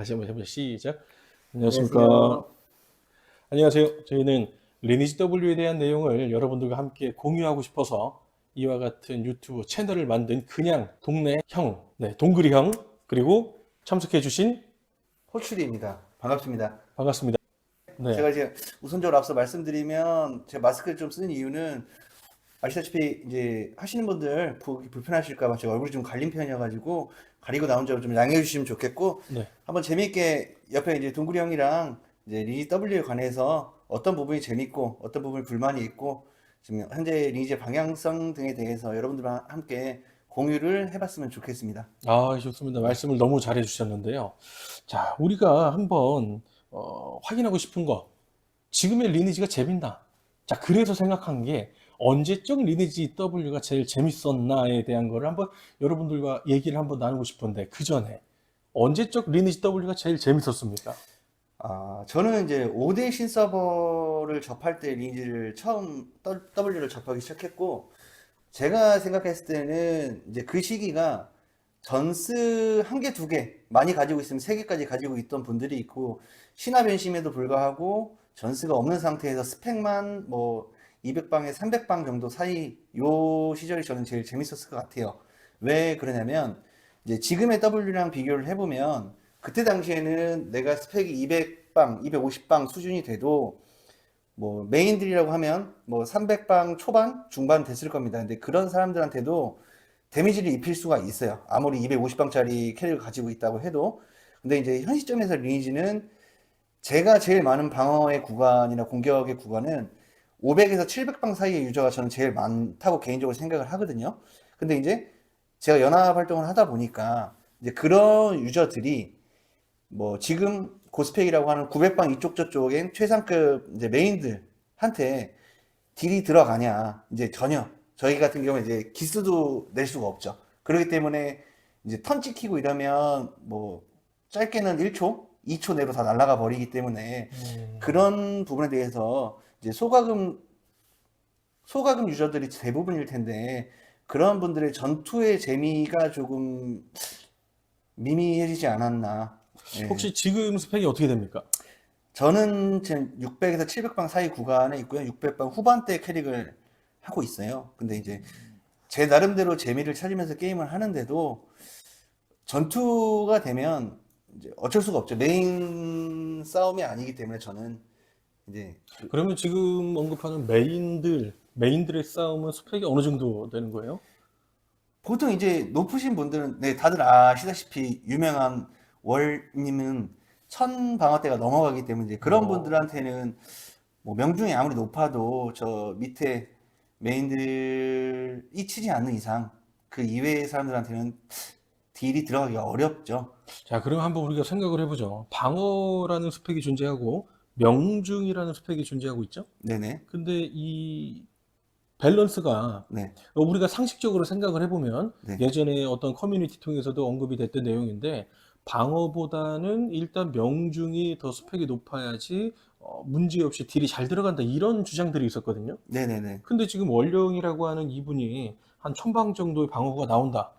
다시 한번 해보죠. 시작. 안녕하십니까. 안녕하세요. 안녕하세요. 저희는 리니지 W에 대한 내용을 여러분들과 함께 공유하고 싶어서 이와 같은 유튜브 채널을 만든 그냥 동네 형, 네, 동그리 형, 그리고 참석해주신 호출이입니다. 반갑습니다. 반갑습니다. 네, 제가 이제 우선적으로 앞서 말씀드리면 제가 마스크를 좀 쓰는 이유는 아시다시피 이제 하시는 분들 보기 불편하실까 봐 제가 얼굴이 좀 가린 편이어가지고 가리고 나온 점을 좀 양해해 주시면 좋겠고, 네. 한번 재미있게 옆에 이제 동구리 형이랑 이제 리니지 W에 관해서 어떤 부분이 재밌고 어떤 부분이 불만이 있고 지금 현재 리니지의 방향성 등에 대해서 여러분들과 함께 공유를 해봤으면 좋겠습니다. 아, 좋습니다. 말씀을 너무 잘해 주셨는데요. 자, 우리가 한번 확인하고 싶은 거, 지금의 리니지가 재밌나? 자, 그래서 생각한 게 언제적 리니지 W가 제일 재밌었나에 대한 거를 한번 여러분들과 얘기를 한번 나누고 싶은데 그 전에 언제적 리니지 W가 제일 재밌었습니까? 저는 이제 5대 신서버를 접할 때 리니지를 처음 W를 접하기 시작했고, 제가 생각했을 때는 이제 그 시기가 전스 한 개, 두 개, 많이 가지고 있으면 세 개까지 가지고 있던 분들이 있고, 신화 변심에도 불구하고 전스가 없는 상태에서 스펙만 뭐 200방에 300방 정도 사이, 요 시절이 저는 제일 재밌었을 것 같아요. 왜 그러냐면, 이제 지금의 W랑 비교를 해보면, 그때 당시에는 내가 스펙이 200방, 250방 수준이 돼도 뭐 메인들이라고 하면 뭐 300방 초반, 중반 됐을 겁니다. 근데 그런 사람들한테도 데미지를 입힐 수가 있어요. 아무리 250방짜리 캐릭을 가지고 있다고 해도. 근데 이제 현 시점에서 리니지는 제가 제일 많은 방어의 구간이나 공격의 구간은 500에서 700방 사이의 유저가 저는 제일 많다고 개인적으로 생각을 하거든요. 근데 이제 제가 연합 활동을 하다 보니까 이제 그런 유저들이 뭐 지금 고스펙이라고 하는 900방 이쪽 저쪽엔 최상급 이제 메인들한테 딜이 들어가냐, 이제 전혀. 저희 같은 경우에 이제 기스도 낼 수가 없죠. 그렇기 때문에 이제 턴 찍히고 이러면 뭐 짧게는 1초, 2초 내로 다 날아가 버리기 때문에 음, 그런 부분에 대해서 이제 소가금 유저들이 대부분일 텐데, 그런 분들의 전투의 재미가 조금 미미해지지 않았나. 예. 혹시 지금 스펙이 어떻게 됩니까? 저는 지금 600에서 700방 사이 구간에 있고요. 600방 후반대 캐릭을 하고 있어요. 근데 이제 제 나름대로 재미를 찾으면서 게임을 하는데도 전투가 되면 이제 어쩔 수가 없죠. 메인 싸움이 아니기 때문에 저는 이제 그러면 지금 언급하는 메인들의 싸움은 스펙이 어느 정도 되는 거예요? 보통 이제 높으신 분들은, 네, 다들 아시다시피 유명한 월님은 1000방어대가 넘어가기 때문에 이제 그런 어, 분들한테는 뭐 명중이 아무리 높아도 저 밑에 메인들이 치지 않는 이상 그 이외의 사람들한테는 딜이 들어가기가 어렵죠. 자, 그럼 한번 우리가 생각을 해보죠. 방어라는 스펙이 존재하고 명중이라는 스펙이 존재하고 있죠? 네네. 근데 이 밸런스가 네. 우리가 상식적으로 생각을 해보면 네. 예전에 어떤 커뮤니티 통해서도 언급이 됐던 내용인데 방어보다는 일단 명중이 더 스펙이 높아야지 문제없이 딜이 잘 들어간다 이런 주장들이 있었거든요. 네네네. 근데 지금 원령이라고 하는 이분이 한 1000방 정도의 방어가 나온다.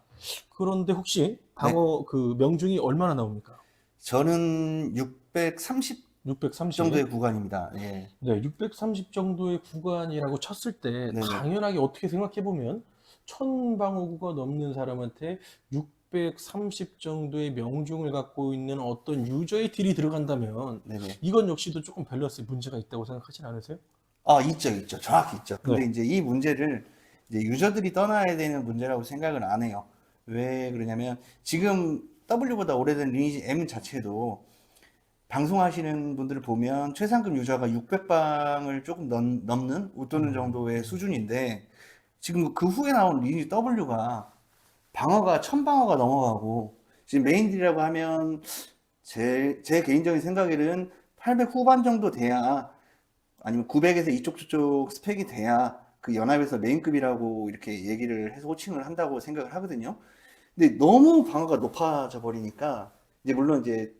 그런데 혹시 네. 방어 그 명중이 얼마나 나옵니까? 저는 630 630. 정도의 구간입니다. 예. 네, 630 정도의 구간이라고 쳤을 때 네네. 당연하게 어떻게 생각해 보면 1000방어구가 넘는 사람한테 630 정도의 명중을 갖고 있는 어떤 유저의 딜이 들어간다면 네네. 이건 역시도 조금 밸런스에 문제가 있다고 생각하진 않으세요? 있죠, 있죠. 정확히 있죠. 근데 네. 이제 이 문제를 이제 유저들이 떠나야 되는 문제라고 생각을 안 해요. 왜 그러냐면 지금 W보다 오래된 리니지 M 자체도 방송하시는 분들을 보면 최상급 유저가 600방을 조금 넘는 웃도는 정도의 수준인데, 지금 그 후에 나온 리니지 W가 방어가 1000방어가 넘어가고, 지금 메인들이라고 하면 제 개인적인 생각에는 800 후반 정도 돼야, 아니면 900에서 이쪽 저쪽 스펙이 돼야 그 연합에서 메인급이라고 이렇게 얘기를 해서 호칭을 한다고 생각을 하거든요. 근데 너무 방어가 높아져 버리니까, 이제 물론 이제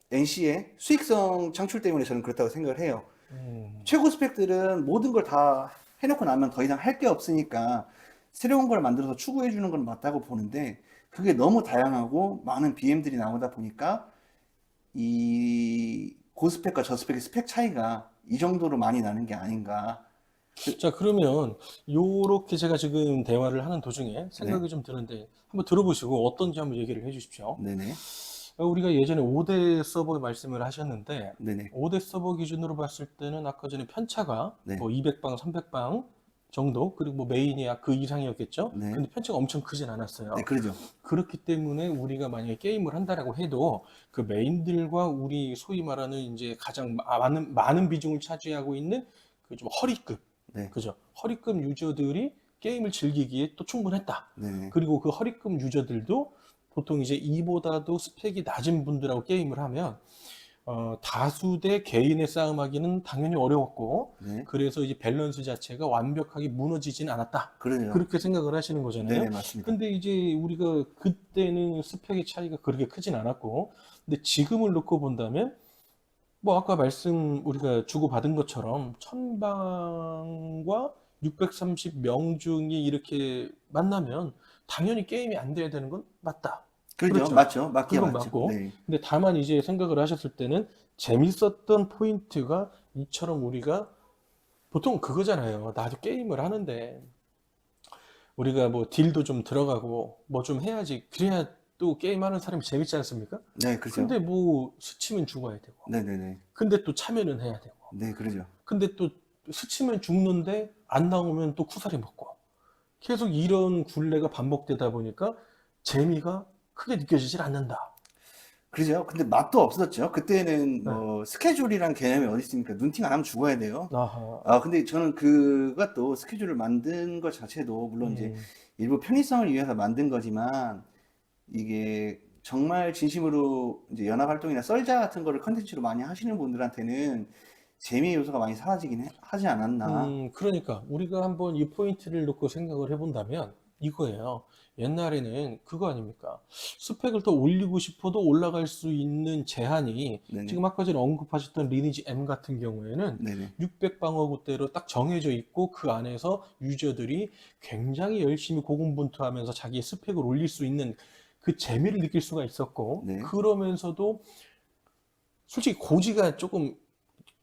NC의 수익성 창출 때문에 저는 그렇다고 생각을 해요. 음, 최고 스펙들은 모든 걸 다 해놓고 나면 더 이상 할 게 없으니까 새로운 걸 만들어서 추구해 주는 건 맞다고 보는데, 그게 너무 다양하고 많은 BM들이 나오다 보니까 이 고스펙과 저스펙의 스펙 차이가 이 정도로 많이 나는 게 아닌가. 자, 그러면 요렇게 제가 지금 대화를 하는 도중에 네, 생각이 좀 드는데 한번 들어보시고 어떤지 한번 얘기를 해 주십시오. 네네, 우리가 예전에 5대 서버 말씀을 하셨는데 네네, 5대 서버 기준으로 봤을 때는 아까 전에 편차가 네, 뭐 200방, 300방 정도 그리고 뭐 메인이 그 이상이었겠죠. 네, 근데 편차가 엄청 크진 네, 않았어요. 그러죠. 그렇기 때문에 우리가 만약에 게임을 한다라고 해도 그 메인들과 우리 소위 말하는 이제 가장 많은 비중을 차지하고 있는 그 좀 허리급, 네, 그죠? 허리급 유저들이 게임을 즐기기에 또 충분했다. 네네. 그리고 그 허리급 유저들도 보통 이제 이보다도 스펙이 낮은 분들하고 게임을 하면 다수 대 개인의 싸움하기는 당연히 어려웠고, 네, 그래서 이제 밸런스 자체가 완벽하게 무너지진 않았다. 그러죠. 그렇게 생각을 하시는 거잖아요. 네네, 맞습니다. 근데 이제 우리가 그때는 스펙의 차이가 그렇게 크진 않았고, 근데 지금을 놓고 본다면, 뭐 아까 말씀 우리가 주고받은 것처럼 1000방과 630명 중이 이렇게 만나면 당연히 게임이 안 돼야 되는 건 맞다. 그러죠. 그렇죠. 맞죠. 맞기야 그건 맞죠. 맞고. 네, 근데 다만 이제 생각을 하셨을 때는 재밌었던 포인트가 이처럼 우리가 보통 그거잖아요. 나도 게임을 하는데 우리가 뭐 딜도 좀 들어가고 뭐 좀 해야지. 그래야 또 게임하는 사람이 재밌지 않습니까? 네, 그러죠. 근데 뭐 스치면 죽어야 되고. 네네네. 근데 또 참여는 해야 되고. 네, 그러죠. 근데 또 스치면 죽는데 안 나오면 또 쿠사리 먹고. 계속 이런 굴레가 반복되다 보니까 재미가 크게 느껴지질 않는다. 그러죠. 근데 맛도 없었죠. 그때는 네. 뭐 스케줄이란 개념이 어디 있습니까? 눈팅 안 하면 죽어야 돼요. 아하. 아, 근데 저는 그가 또 스케줄을 만든 것 자체도 물론 이제 음, 일부 편의성을 위해서 만든 거지만 이게 정말 진심으로 이제 연합 활동이나 썰자 같은 거를 컨텐츠로 많이 하시는 분들한테는 재미 요소가 많이 하지 않았나. 그러니까 우리가 한번 이 포인트를 놓고 생각을 해본다면 이거예요. 옛날에는 그거 아닙니까? 스펙을 더 올리고 싶어도 올라갈 수 있는 제한이 네네. 지금 아까 전에 언급하셨던 리니지 M 같은 경우에는 네네. 600방어구대로 딱 정해져 있고 그 안에서 유저들이 굉장히 열심히 고군분투하면서 자기의 스펙을 올릴 수 있는 그 재미를 느낄 수가 있었고 네. 그러면서도 솔직히 고지가 조금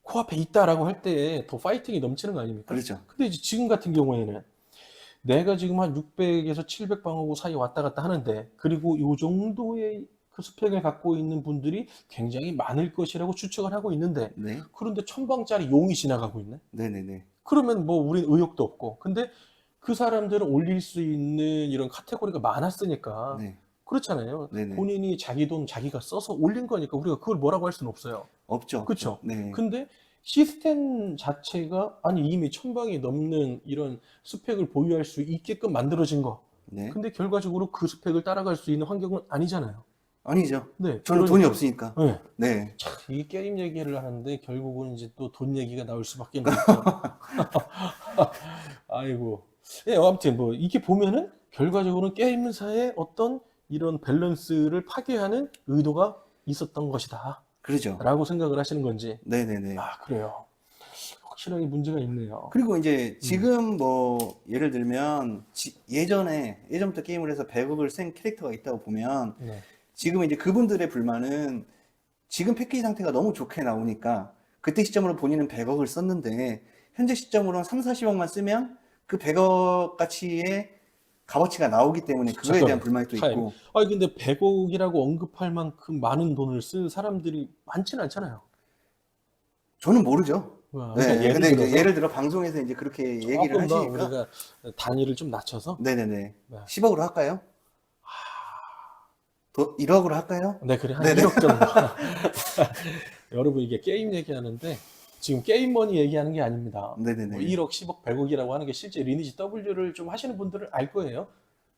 코앞에 있다라고 할 때 더 파이팅이 넘치는 거 아닙니까? 그렇죠. 근데 이제 지금 같은 경우에는 내가 지금 한 600에서 700방어구 사이 왔다 갔다 하는데 그리고 이 정도의 그 스펙을 갖고 있는 분들이 굉장히 많을 것이라고 추측을 하고 있는데 네. 그런데 1000방짜리 용이 지나가고 있네? 네네네. 그러면 뭐 우린 의욕도 없고 근데 그 사람들은 올릴 수 있는 이런 카테고리가 많았으니까 네. 그렇잖아요. 네네. 본인이 자기 돈 자기가 써서 올린 거니까 우리가 그걸 뭐라고 할 수는 없어요. 없죠, 없죠. 그쵸? 네. 근데 시스템 자체가 아니 이미 1000방이 넘는 이런 스펙을 보유할 수 있게끔 만들어진 거. 네. 근데 결과적으로 그 스펙을 따라갈 수 있는 환경은 아니잖아요. 아니죠. 네, 저는 돈이 그러니까. 없으니까. 네. 네. 참, 이 게임 얘기를 하는데 결국은 이제 또 돈 얘기가 나올 수밖에 없죠. 아이고. 예, 아무튼 뭐 이게 보면은 결과적으로는 게임사의 어떤 이런 밸런스를 파괴하는 의도가 있었던 것이다. 그러죠. 라고 생각을 하시는 건지. 네네네. 아, 그래요. 확실하게 문제가 있네요. 그리고 이제 음, 지금 뭐 예를 들면 예전부터 게임을 해서 100억을 쓴 캐릭터가 있다고 보면 네. 지금 이제 그분들의 불만은 지금 패키지 상태가 너무 좋게 나오니까 그때 시점으로 본인은 100억을 썼는데 현재 시점으로는 3, 40억만 쓰면 그 100억 가치의 값어치가 나오기 때문에 그거에 대한 잠깐만, 불만이 또 타임. 있고 아니, 근데 100억이라고 언급할 만큼 많은 돈을 쓴 사람들이 많지는 않잖아요. 저는 모르죠. 그러니까 네, 예를 근데 이제 들어서 예를 들어 방송에서 이제 그렇게 얘기를 조금 더 하시니까 우리가 단위를 좀 낮춰서, 네네네. 네. 10억으로 할까요? 1억으로 할까요? 네, 그래, 한 네네. 1억 정도. 여러분, 이게 게임 얘기하는데, 지금 게임머니 얘기하는 게 아닙니다. 뭐 네네네. 1억, 10억, 100억이라고 하는 게 실제 리니지 W를 좀 하시는 분들은 알 거예요.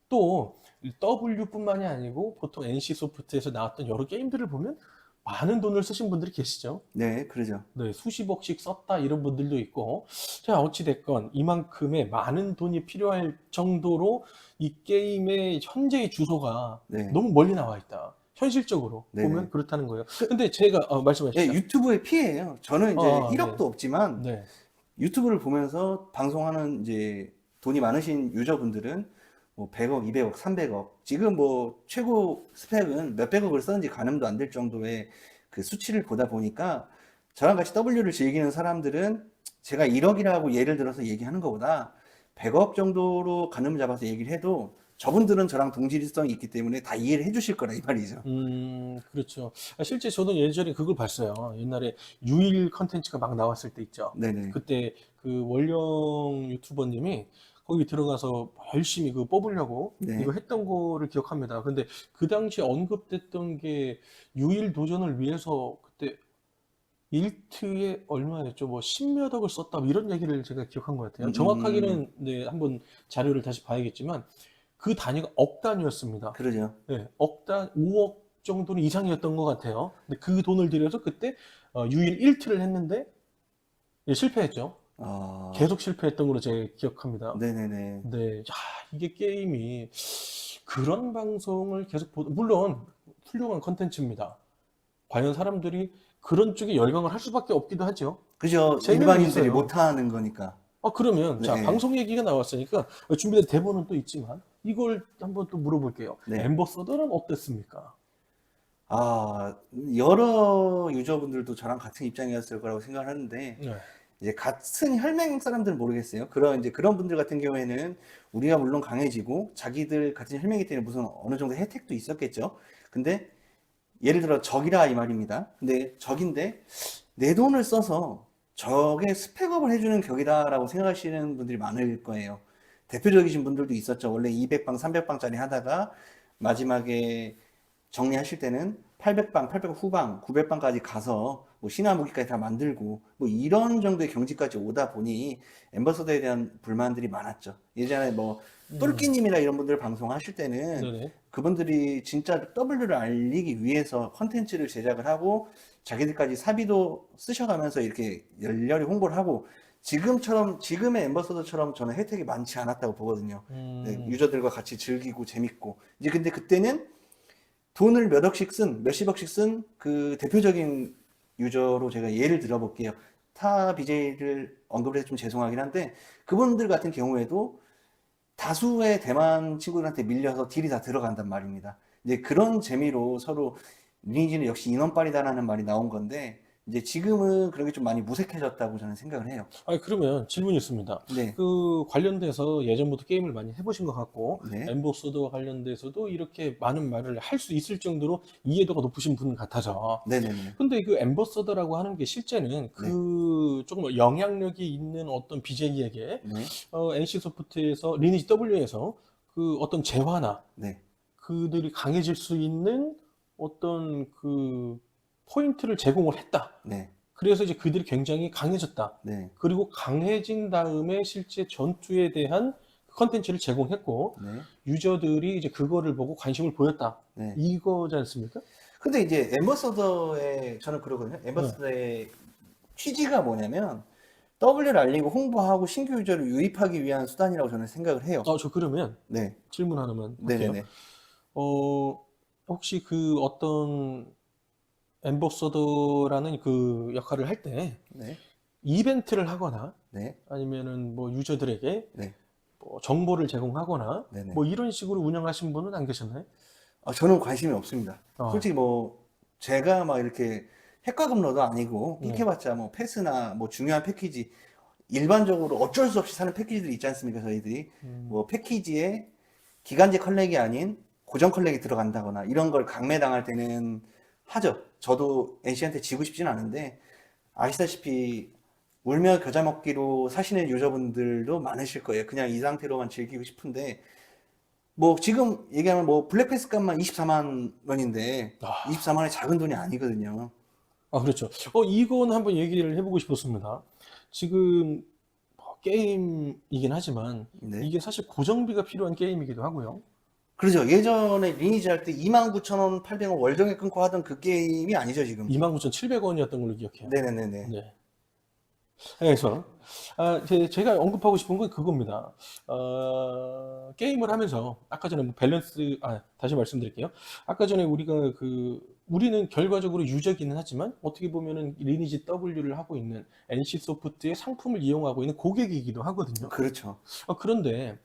또 W뿐만이 아니고 보통 NC소프트에서 나왔던 여러 게임들을 보면 많은 돈을 쓰신 분들이 계시죠. 네, 그러죠. 네, 수십억씩 썼다 이런 분들도 있고. 자, 어찌됐건 이만큼의 많은 돈이 필요할 정도로 이 게임의 현재의 주소가 네, 너무 멀리 나와 있다. 현실적으로 네네. 보면 그렇다는 거예요. 근데 제가 예, 말씀하시죠. 유튜브의 피해예요. 저는 이제 네. 1억도 없지만 네. 유튜브를 보면서 방송하는 이제 돈이 많으신 유저분들은 뭐 100억, 200억, 300억. 지금 뭐 최고 스펙은 몇백억을 썼는지 가늠도 안 될 정도의 그 수치를 보다 보니까 저랑 같이 W를 즐기는 사람들은 제가 1억이라고 예를 들어서 얘기하는 것보다 100억 정도로 가늠 잡아서 얘기를 해도 저분들은 저랑 동질성이 있기 때문에 다 이해를 해주실 거라 이 말이죠. 그렇죠. 실제 저도 예전에 그걸 봤어요. 옛날에 유일 컨텐츠가 막 나왔을 때 있죠. 네네. 그때 그 원령 유튜버님이 거기 들어가서 열심히 그 뽑으려고 이거 네. 했던 거를 기억합니다. 근데 그 당시에 언급됐던 게 유일 도전을 위해서 그때 일트에 얼마였죠? 뭐 10몇 억을 썼다 뭐 이런 얘기를 제가 기억한 것 같아요. 음, 정확하게는 네, 한번 자료를 다시 봐야겠지만 그 단위가 억 단위였습니다. 그러죠. 네, 억단 5억 정도는 이상이었던 것 같아요. 근데 그 돈을 들여서 그때 유일 1트를 했는데 예, 실패했죠. 아, 계속 실패했던 걸로 제가 기억합니다. 네네네. 네, 야, 이게 게임이 그런 방송을 계속 물론 훌륭한 컨텐츠입니다. 과연 사람들이 그런 쪽에 열광을 할 수밖에 없기도 하죠. 그죠. 재미는 일반인들이 있어요. 못하는 거니까. 그러면 자, 네. 방송 얘기가 나왔으니까 준비된 대본은 또 있지만 이걸 한번 또 물어볼게요. 네. 엠버 서더는 어땠습니까? 아, 여러 유저분들도 저랑 같은 입장이었을 거라고 생각을 하는데, 네. 이제 같은 혈맹 사람들은 모르겠어요. 이제 그런 분들 같은 경우에는 우리가 물론 강해지고, 자기들 같은 혈맹이기 때문에 무슨 어느 정도 혜택도 있었겠죠. 근데, 예를 들어 적이라 이 말입니다. 근데 적인데, 내 돈을 써서 적의 스펙업을 해주는 격이다라고 생각하시는 분들이 많을 거예요. 대표적이신 분들도 있었죠. 원래 200방, 300방짜리 하다가, 마지막에 정리하실 때는 800방, 800 후방, 900방까지 가서 뭐 신화 무기까지 다 만들고 뭐 이런 정도의 경지까지 오다 보니 엠버서더에 대한 불만들이 많았죠. 예전에 뭐 음, 똘끼님이나 이런 분들 방송하실 때는 네네. 그분들이 진짜 W를 알리기 위해서 컨텐츠를 제작을 하고 자기들까지 사비도 쓰셔가면서 이렇게 열렬히 홍보를 하고 지금의 엠버서더처럼 저는 혜택이 많지 않았다고 보거든요. 네, 음, 유저들과 같이 즐기고 재밌고 이제 근데 그때는 돈을 몇 억씩 쓴, 몇십억씩 쓴 그 대표적인 유저로 제가 예를 들어볼게요. 타 BJ를 언급을 해서 좀 죄송하긴 한데, 그분들 같은 경우에도 다수의 대만 친구들한테 밀려서 딜이 다 들어간단 말입니다. 이제 그런 재미로 서로 리니지는 역시 인원빨이다라는 말이 나온 건데, 이제 지금은 그런 게 좀 많이 무색해졌다고 저는 생각을 해요. 그러면 질문이 있습니다. 네, 그 관련돼서 예전부터 게임을 많이 해보신 것 같고, 네, 엠버서더 관련돼서도 이렇게 많은 말을 할 수 있을 정도로 이해도가 높으신 분 같아서. 네네네, 근데 그 엠버서더라고 하는 게 실제는 네, 그 조금 영향력이 있는 어떤 BJ에게 네, NC 소프트에서 리니지 W에서 그 어떤 재화나 네, 그들이 강해질 수 있는 어떤 그 포인트를 제공을 했다. 네, 그래서 이제 그들이 굉장히 강해졌다. 네, 그리고 강해진 다음에 실제 전투에 대한 컨텐츠를 제공했고, 네, 유저들이 이제 그거를 보고 관심을 보였다. 네. 이거지 않습니까? 근데 이제 엠버서더의 저는 그러거든요. 네. 엠버서더의 취지가 뭐냐면 W를 알리고 홍보하고 신규 유저를 유입하기 위한 수단이라고 저는 생각을 해요. 저 그러면 네, 질문 하나만 할게요. 네네네, 어, 혹시 그 어떤 엠버서더라는 그 역할을 할 때 네, 이벤트를 하거나 네, 아니면은 뭐 유저들에게 네, 뭐 정보를 제공하거나 네네. 뭐 이런 식으로 운영하신 분은 안 계셨나요? 저는 관심이 없습니다. 어, 솔직히 뭐 제가 막 이렇게 핵과금러도 아니고 네. 끽해봤자 뭐 패스나 뭐 중요한 패키지 일반적으로 어쩔 수 없이 사는 패키지들 있지 않습니까? 저희들이 음, 뭐 패키지에 기간제 컬렉이 아닌 고정 컬렉이 들어간다거나 이런 걸 강매당할 때는 하죠. 저도 NC한테 지고 싶진 않은데 아시다시피 울며 겨자 먹기로 사시는 유저분들도 많으실 거예요. 그냥 이 상태로만 즐기고 싶은데 뭐 지금 얘기하면 뭐 블랙패스 값만 24만 원인데 아, 24만 원이 작은 돈이 아니거든요. 그렇죠. 이건 한번 얘기를 해보고 싶었습니다. 지금 뭐 게임이긴 하지만 네. 이게 사실 고정비가 필요한 게임이기도 하고요. 그렇죠. 예전에 리니지 할 때 29,000원, 800원 월정액 끊고 하던 그 게임이 아니죠, 지금. 29,700원이었던 걸로 기억해요. 네네네네. 네. 그래서 제가 언급하고 싶은 건 그겁니다. 게임을 하면서 아까 전에 뭐 밸런스 다시 말씀드릴게요. 아까 전에 우리가 우리는 결과적으로 유저기는 하지만 어떻게 보면은 리니지 W를 하고 있는 NC 소프트의 상품을 이용하고 있는 고객이기도 하거든요. 그렇죠. 그런데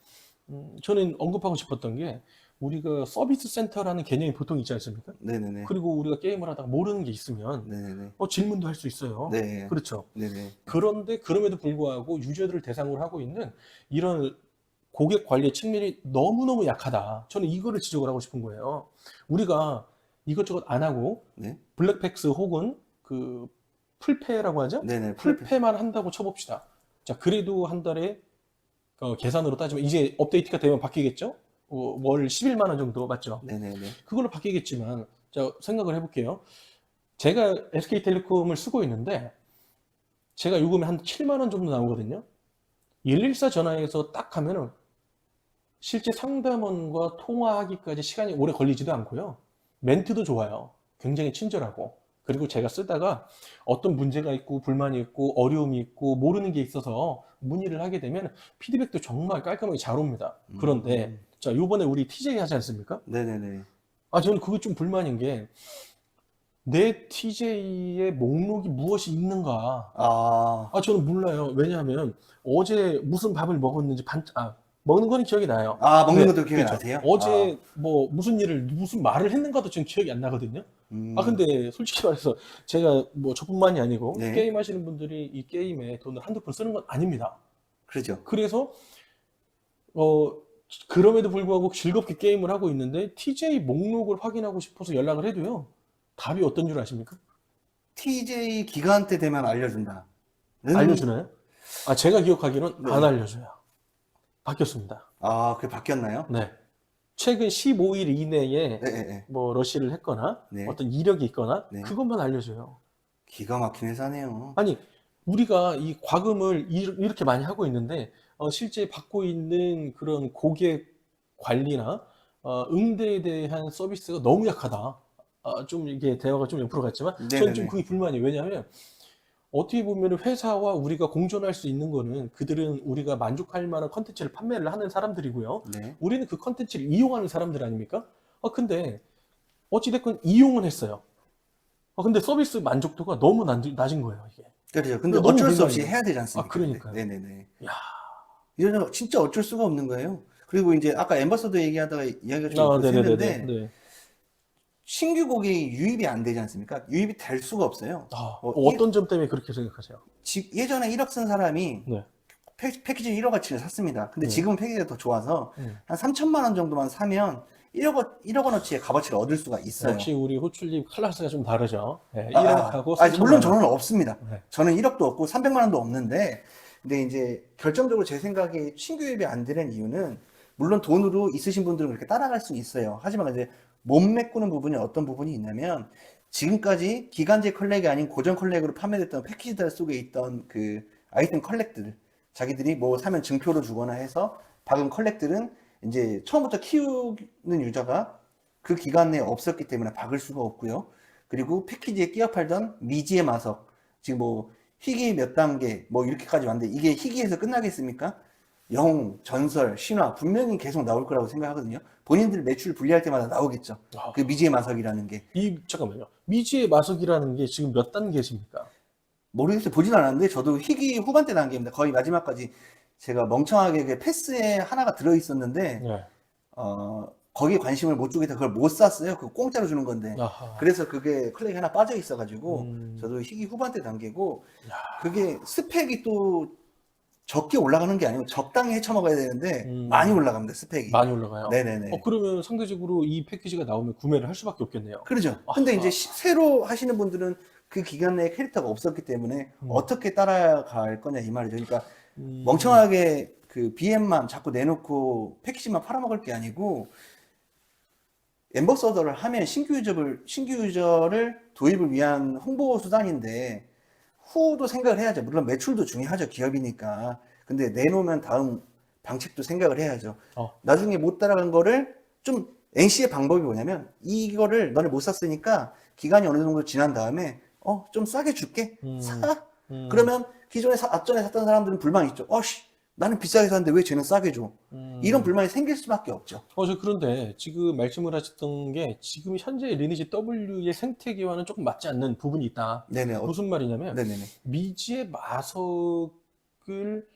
저는 언급하고 싶었던 게 우리가 서비스 센터라는 개념이 보통 있지 않습니까? 네네네. 그리고 우리가 게임을 하다가 모르는 게 있으면 네네네. 질문도 할 수 있어요. 네. 그렇죠. 네네. 그런데 그럼에도 불구하고 유저들을 대상으로 하고 있는 이런 고객 관리의 측면이 너무너무 약하다. 저는 이거를 지적을 하고 싶은 거예요. 우리가 이것저것 안 하고 네. 블랙팩스 혹은 그 풀페라고 하죠? 네네. 플랫폼. 풀페만 한다고 쳐봅시다. 자, 그래도 한 달에 계산으로 따지면 이제 업데이트가 되면 바뀌겠죠? 월 11만 원 정도 맞죠? 네네네. 그걸로 바뀌겠지만 자, 생각을 해볼게요. 제가 SK텔레콤을 쓰고 있는데 제가 요금이 한 7만 원 정도 나오거든요. 114 전화해서 딱 하면은 실제 상담원과 통화하기까지 시간이 오래 걸리지도 않고요. 멘트도 좋아요. 굉장히 친절하고. 그리고 제가 쓰다가 어떤 문제가 있고 불만이 있고 어려움이 있고 모르는 게 있어서 문의를 하게 되면 피드백도 정말 깔끔하게 잘 옵니다. 그런데 자, 요번에 우리 TJ 하지 않습니까? 네네네. 저는 그게 좀 불만인 게 내 TJ의 목록이 무엇이 있는가? 아, 저는 몰라요. 왜냐하면 어제 무슨 밥을 먹었는지 먹는 거는 기억이 나요. 먹는 네, 것도 기억이 그렇죠. 나세요? 어제 뭐 무슨 말을 했는가도 지금 기억이 안 나거든요. 음, 근데 솔직히 말해서 제가 뭐 저뿐만이 아니고 네. 게임 하시는 분들이 이 게임에 돈을 한두 푼 쓰는 건 아닙니다. 그러죠. 그래서 어, 그럼에도 불구하고 즐겁게 게임을 하고 있는데 TJ 목록을 확인하고 싶어서 연락을 해도요. 답이 어떤 줄 아십니까? TJ 기간 때 되면 알려준다는, 알려주나요? 제가 기억하기로는 안 네. 알려줘요. 바뀌었습니다. 그게 바뀌었나요? 네. 최근 15일 이내에 네, 네, 네. 뭐 러시를 했거나 네. 어떤 이력이 있거나 네. 그것만 알려줘요. 기가 막힌 회사네요. 아니, 우리가 이 과금을 이렇게 많이 하고 있는데 실제 받고 있는 그런 고객 관리나 응대에 대한 서비스가 너무 약하다. 좀 이게 대화가 좀 옆으로 갔지만 저는 좀 네네네. 그게 불만이에요. 왜냐하면 어떻게 보면 회사와 우리가 공존할 수 있는 거는 그들은 우리가 만족할 만한 컨텐츠를 판매를 하는 사람들이고요. 네. 우리는 그 컨텐츠를 이용하는 사람들 아닙니까? 근데 어찌됐건 이용은 했어요. 근데 서비스 만족도가 너무 낮은 거예요, 이게. 그렇죠. 근데 너무 어쩔 수 없이 불만이에요. 해야 되지 않습니까? 근데? 그러니까요. 네네네. 야, 이거는 진짜 어쩔 수가 없는 거예요. 그리고 이제 아까 엠버서더 얘기하다가 이야기가 좀 옆으로 네네네네. 샜는데, 네. 신규 고객이 유입이 안 되지 않습니까? 유입이 될 수가 없어요. 어떤 점 때문에 그렇게 생각하세요? 예전에 1억 쓴 사람이 네. 패키지 1억어치를 샀습니다. 근데 네. 지금은 패키지가 더 좋아서 음. 한 3천만 원 정도만 사면 1억 원어치의 값어치를 얻을 수가 있어요. 역시 우리 호출님 클래스가 좀 다르죠. 네, 1억하고 물론 3천만 저는 원. 없습니다. 네. 저는 1억도 없고 300만 원도 없는데, 근데 이제 결정적으로 제 생각에 신규 유입이 안 되는 이유는, 물론 돈으로 있으신 분들은 그렇게 따라갈 수 있어요. 하지만 이제 못 메꾸는 부분이 어떤 부분이 있냐면, 지금까지 기간제 컬렉이 아닌 고정 컬렉으로 판매됐던 패키지들 속에 있던 그 아이템 컬렉들, 자기들이 뭐 사면 증표로 주거나 해서 박은 컬렉들은 이제 처음부터 키우는 유저가 그 기간 내에 없었기 때문에 박을 수가 없고요. 그리고 패키지에 끼어 팔던 미지의 마석, 지금 뭐 희귀 몇 단계 뭐 이렇게까지 왔는데, 이게 희귀에서 끝나겠습니까? 영웅, 전설, 신화 분명히 계속 나올 거라고 생각하거든요. 본인들 매출 분리할 때마다 나오겠죠. 그 미지의 마석이라는 게. 잠깐만요. 미지의 마석이라는 게 지금 몇 단계십니까? 모르겠어요. 보진 않았는데 저도 희귀 후반대 단계입니다. 거의 마지막까지 제가 멍청하게 그 패스에 하나가 들어 있었는데, 네. 거기에 관심을 못 주겠다. 그걸 못 샀어요. 그거 공짜로 주는 건데. 아하. 그래서 그게 클릭이 하나 빠져 있어가지고 음. 저도 희귀 후반대 단계고, 그게 스펙이 또 적게 올라가는 게 아니고 적당히 헤쳐먹어야 되는데 많이 올라갑니다. 스펙이. 많이 올라가요? 네네네. 그러면 상대적으로 이 패키지가 나오면 구매를 할 수밖에 없겠네요. 그러죠. 근데 이제 새로 하시는 분들은 그 기간 내에 캐릭터가 없었기 때문에 어떻게 따라갈 거냐 이 말이죠. 그러니까 멍청하게 그 BM만 자꾸 내놓고 패키지만 팔아먹을 게 아니고, 엠버서더를 하면 신규 유저를 도입을 위한 홍보 수단인데, 후도 생각을 해야죠. 물론 매출도 중요하죠. 기업이니까. 근데 내놓으면 다음 방책도 생각을 해야죠. 나중에 못 따라간 거를 좀, NC의 방법이 뭐냐면, 이거를 너네 못 샀으니까 기간이 어느 정도 지난 다음에 좀 싸게 줄게. 사. 그러면 기존에 앞전에 샀던 사람들은 불만이 있죠. 나는 비싸게 샀는데 왜 쟤는 싸게 줘? 이런 불만이 생길 수밖에 없죠. 그런데 지금 말씀을 하셨던 게 지금 현재 리니지 W의 생태계와는 조금 맞지 않는 부분이 있다. 네네. 무슨 말이냐면 네네네. 미지의 마석을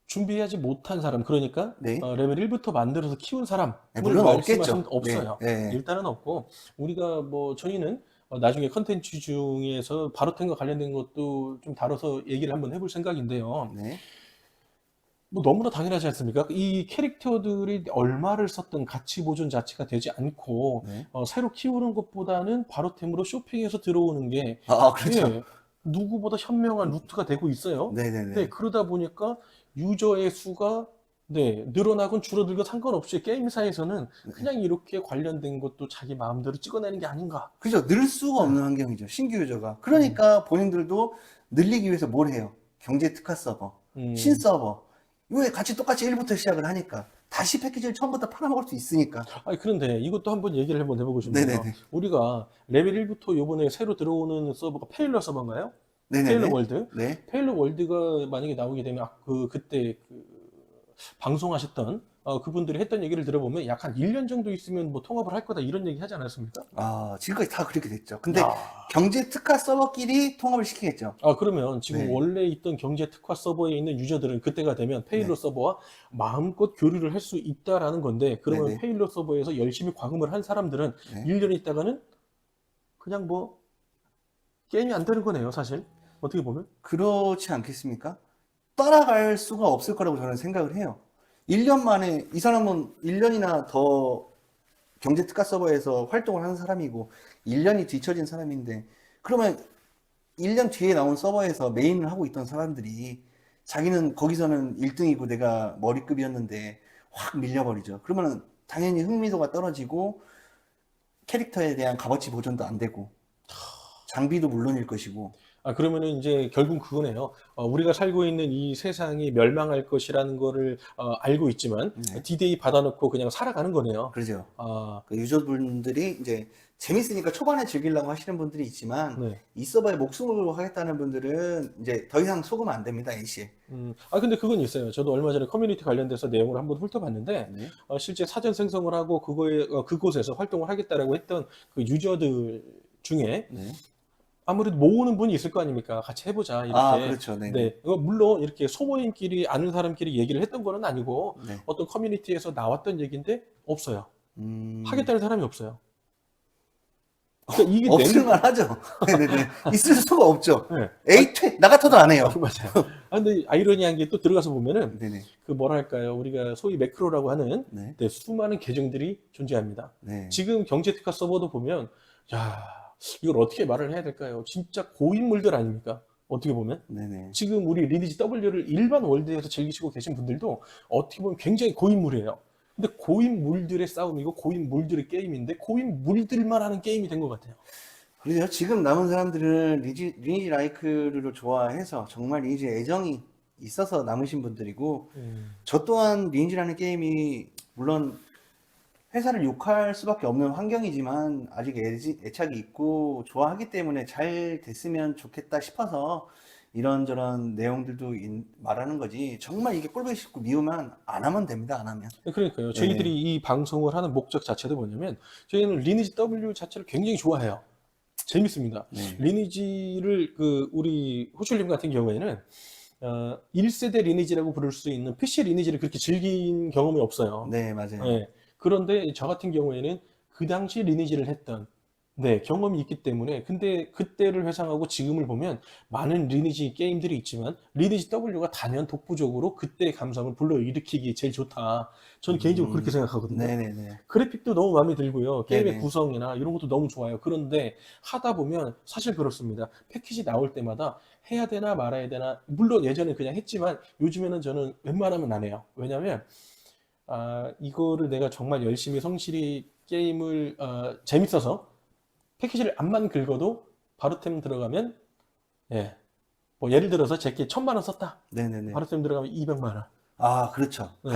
준비하지 못한 사람, 그러니까 네. 레벨 1부터 만들어서 키운 사람을 네, 물론 말씀하시면 없겠죠. 없어요. 네. 일단은 없고, 우리가 뭐 저희는 나중에 컨텐츠 중에서 바로템과 관련된 것도 좀 다뤄서 얘기를 한번 해볼 생각인데요. 네. 뭐 너무나 당연하지 않습니까? 이 캐릭터들이 얼마를 썼든 가치 보존 자체가 되지 않고 네. 새로 키우는 것보다는 바로템으로 쇼핑해서 들어오는 게 그렇죠. 예, 누구보다 현명한 루트가 되고 있어요. 네, 네네네. 그러다 보니까 유저의 수가 네, 늘어나건 줄어들건 상관없이 게임사에서는 그냥 이렇게 관련된 것도 자기 마음대로 찍어내는 게 아닌가. 그죠. 늘 수가 네. 없는 환경이죠. 신규 유저가. 음, 그러니까 본인들도 늘리기 위해서 뭘 해요? 경제 특화 서버, 신 음. 서버. 이거에 같이 똑같이 1부터 시작을 하니까 다시 패키지를 처음부터 팔아먹을 수 있으니까. 아니, 그런데 이것도 한번 얘기를 한번 해보고 싶네요. 네네네. 우리가 레벨 1부터 요번에 새로 들어오는 서버가 페일러 서버인가요? 페일러 네네네. 월드. 네. 페일러 월드가 만약에 나오게 되면 그때 방송하셨던 그분들이 했던 얘기를 들어보면 약 한 1년 정도 있으면 뭐 통합을 할 거다 이런 얘기 하지 않았습니까? 지금까지 다 그렇게 됐죠. 근데 야. 경제 특화 서버끼리 통합을 시키겠죠. 그러면 지금 네. 원래 있던 경제 특화 서버에 있는 유저들은 그때가 되면 페일러 네. 서버와 마음껏 교류를 할 수 있다라는 건데, 그러면 네네. 페일러 서버에서 열심히 과금을 한 사람들은 네. 1년 있다가는 그냥 뭐 게임이 안 되는 거네요, 사실. 어떻게 보면. 그렇지 않겠습니까? 따라갈 수가 없을 거라고 저는 생각을 해요. 1년 만에 이 사람은 1년이나 더 경제 특화 서버에서 활동을 하는 사람이고 1년이 뒤처진 사람인데 그러면 1년 뒤에 나온 서버에서 메인을 하고 있던 사람들이 자기는 거기서는 1등이고 내가 머리급이었는데 확 밀려버리죠. 그러면 당연히 흥미도가 떨어지고 캐릭터에 대한 값어치 보존도 안 되고 장비도 물론일 것이고 그러면은 이제 결국 그거네요. 우리가 살고 있는 이 세상이 멸망할 것이라는 거를 알고 있지만 네. D-Day 받아놓고 그냥 살아가는 거네요. 그러죠. 아, 그 유저분들이 이제 재밌으니까 초반에 즐기려고 하시는 분들이 있지만 네. 이 서버에 목숨을 걸고 하겠다는 분들은 이제 더 이상 속으면 안 됩니다, A씨. 근데 그건 있어요. 저도 얼마 전에 커뮤니티 관련돼서 내용을 한번 훑어봤는데, 네. 실제 사전 생성을 하고 그곳에서 활동을 하겠다라고 했던 그 유저들 중에 네. 아무래도 모으는 분이 있을 거 아닙니까? 같이 해보자, 이렇게. 그렇죠. 네네. 네. 물론 이렇게 소모임끼리 아는 사람끼리 얘기를 했던 거는 아니고, 네. 어떤 커뮤니티에서 나왔던 얘기인데, 없어요. 음, 하겠다는 사람이 없어요. 그러니까 이게 없을만 하죠. 네네네. 있을 수가 없죠. 네. 에이, 나 같아도 안 해요. 맞아요. 근데 아이러니한 게 또 들어가서 보면은, 네네. 그 뭐랄까요, 우리가 소위 매크로라고 하는 네. 네, 수많은 계정들이 존재합니다. 네. 지금 경제 특화 서버도 보면, 야, 이걸 어떻게 말을 해야 될까요? 진짜 고인물들 아닙니까? 어떻게 보면. 네네. 지금 우리 리니지 W를 일반 월드에서 즐기시고 계신 분들도 어떻게 보면 굉장히 고인물이에요. 근데 고인물들의 싸움이고 고인물들의 게임인데 고인물들만 하는 게임이 된 것 같아요. 그래요. 지금 남은 사람들은 리니지 라이크를 좋아해서 정말 리니지 애정이 있어서 남으신 분들이고 저 또한 리니지라는 게임이 물론 회사를 욕할 수밖에 없는 환경이지만 아직 애착이 있고 좋아하기 때문에 잘 됐으면 좋겠다 싶어서 이런저런 내용들도 말하는 거지. 정말 이게 꼴보기 싫고 미우면 안 하면 됩니다. 안 하면. 그러니까요. 네. 저희들이 이 방송을 하는 목적 자체도 뭐냐면 저희는 리니지 W 자체를 굉장히 좋아해요. 재밌습니다. 네. 리니지를 우리 호출님 같은 경우에는 1세대 리니지라고 부를 수 있는 PC 리니지를 그렇게 즐긴 경험이 없어요. 네, 맞아요. 네. 그런데 저 같은 경우에는 그 당시 리니지를 했던 네, 경험이 있기 때문에 근데 그때를 회상하고 지금을 보면 많은 리니지 게임들이 있지만 리니지 W가 단연 독보적으로 그때의 감성을 불러일으키기 제일 좋다. 저는 개인적으로 그렇게 생각하거든요. 네네네. 그래픽도 너무 마음에 들고요. 게임의 네네. 구성이나 이런 것도 너무 좋아요. 그런데 하다 보면 사실 그렇습니다. 패키지 나올 때마다 해야 되나 말아야 되나 물론 예전에 그냥 했지만 요즘에는 저는 웬만하면 안 해요. 왜냐면 이거를 내가 정말 열심히 성실히 게임을 재밌어서 패키지를 안만 긁어도 바로템 들어가면 예. 뭐 예를 들어서 제게 1,000만 원 썼다. 네네네. 바로템 들어가면 200만 원. 그렇죠. 네.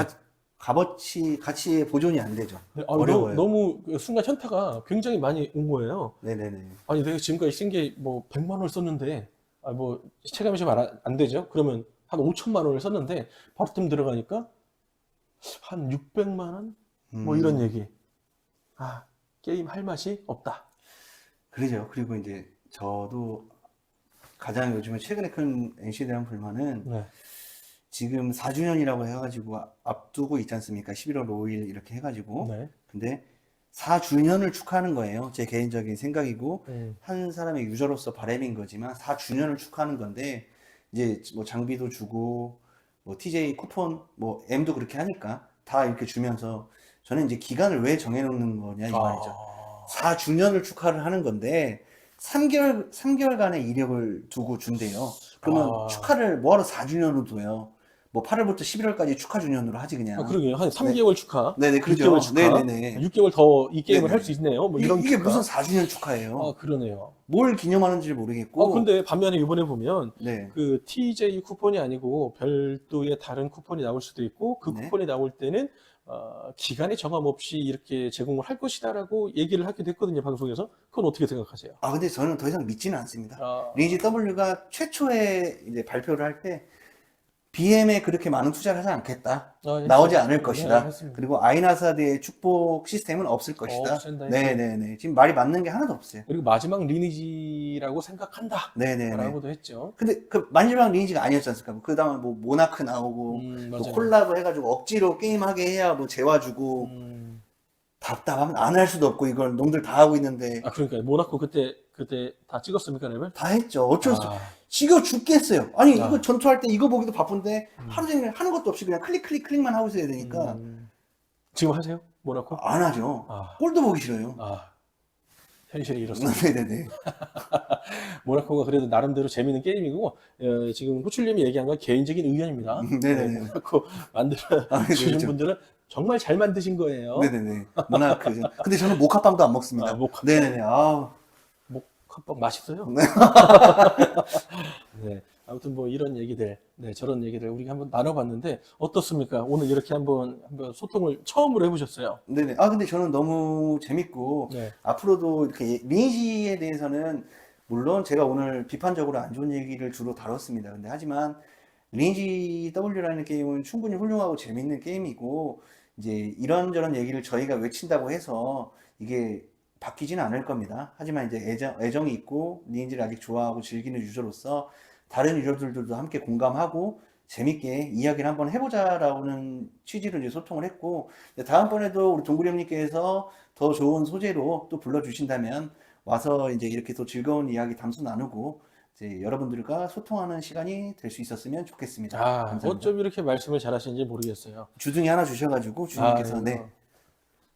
가치의 보존이 안 되죠. 네, 어려워요. 너무 순간 현타가 굉장히 많이 온 거예요. 네네네. 아니 내가 지금까지 쓴 게 뭐 100만 원을 썼는데 뭐 체감이 좀 안 되죠. 그러면 한 5천만 원을 썼는데 바로템 들어가니까 한 600만 원? 뭐 이런 얘기. 게임 할 맛이 없다. 그러죠. 그리고 이제 저도 가장 요즘에 최근에 큰 NC에 대한 불만은 네. 지금 4주년이라고 해가지고 앞두고 있지 않습니까? 11월 5일 이렇게 해가지고. 네. 근데 4주년을 축하하는 거예요. 제 개인적인 생각이고, 음. 한 사람의 유저로서 바람인 거지만, 4주년을 축하하는 건데, 이제 뭐 장비도 주고, 뭐 TJ 쿠폰, 뭐 M도 그렇게 하니까, 다 이렇게 주면서, 저는 이제 기간을 왜 정해놓는 거냐, 이 말이죠. 아, 4주년을 축하를 하는 건데, 3개월간의 이력을 두고 준대요. 그러면 아. 축하를 뭐하러 4주년으로 둬요? 뭐 8월부터 11월까지 축하 주년으로 하지, 그냥. 그러게요. 한 네. 3개월 축하, 네네, 그러죠. 6개월 축하, 네네네. 6개월 더 이 게임을 할 네네. 수 있네요. 뭐 이런 이게 축하. 무슨 4주년 축하예요? 그러네요. 뭘 기념하는지 모르겠고. 근데 반면에 이번에 보면 네. 그 TJ 쿠폰이 아니고 별도의 다른 쿠폰이 나올 수도 있고 그 네. 쿠폰이 나올 때는 기간의 정함 없이 이렇게 제공을 할 것이다라고 얘기를 하기도 했거든요, 방송에서. 그건 어떻게 생각하세요? 근데 저는 더 이상 믿지는 않습니다. 아, 리니지 W가 최초에 이제 발표를 할 때 BM에 그렇게 많은 투자를 하지 않겠다. 나오지 했어요. 않을 네, 것이다. 했습니다. 그리고 아이나사드의 축복 시스템은 없을 것이다. 없앤다 네네네. 지금 말이 맞는 게 하나도 없어요. 그리고 마지막 리니지라고 생각한다. 네네네. 라고도 했죠. 근데 그 마지막 리니지가 아니었지 않습니까? 그 다음에 뭐 모나크 나오고, 또 맞아요. 콜라보 해가지고 억지로 게임하게 해야 뭐 재워주고, 답답하면 안 할 수도 없고, 이걸 놈들 다 하고 있는데, 그러니까 모나코 그때 다 찍었습니까, 레벨? 다 했죠. 어쩔 수, 아. 지겨 죽겠어요. 아니, 아. 이거 전투할 때 이거 보기도 바쁜데, 하루 종일 하는 것도 없이 그냥 클릭만 하고 있어야 되니까, 지금 하세요? 모나코? 안 하죠. 아. 꼴도 보기 싫어요. 현실이 이렇습니다. 네네네. 모나코가 그래도 나름대로 재밌는 게임이고 지금 호출님이 얘기한 건 개인적인 의견입니다. 네네네. 모나코 만들어 네, 주신 그렇죠. 분들은 정말 잘 만드신 거예요. 네네네. 모나크. 근데 저는 모카빵도 안 먹습니다. 모카빵. 네네네. 목합빵 맛있어요. 네. 네. 아무튼 뭐 이런 얘기들, 저런 얘기들 우리가 한번 나눠봤는데 어떻습니까? 오늘 이렇게 한번 소통을 처음으로 해보셨어요. 네네. 근데 저는 너무 재밌고, 네. 앞으로도 이렇게 리니지에 대해서는, 물론 제가 오늘 비판적으로 안 좋은 얘기를 주로 다뤘습니다. 근데 하지만, 리니지 W라는 게임은 충분히 훌륭하고 재밌는 게임이고, 이제 이런저런 얘기를 저희가 외친다고 해서, 이게 바뀌지는 않을 겁니다. 하지만 이제 애정이 있고, 리니지를 아직 좋아하고 즐기는 유저로서, 다른 유저들도 함께 공감하고, 재밌게 이야기를 한번 해보자라는 취지로 이제 소통을 했고, 다음번에도 우리 동구리 형님께서 더 좋은 소재로 또 불러주신다면 와서 이제 이렇게 또 즐거운 이야기 담소 나누고 이제 여러분들과 소통하는 시간이 될 수 있었으면 좋겠습니다. 감사합니다. 어쩜 이렇게 말씀을 잘하시는지 모르겠어요. 주둥이 하나 주셔가지고 주님께서 네.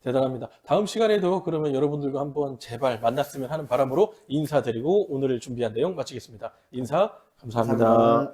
대단합니다. 다음 시간에도 그러면 여러분들과 한번 제발 만났으면 하는 바람으로 인사드리고 오늘 준비한 내용 마치겠습니다. 인사 감사합니다. 감사합니다.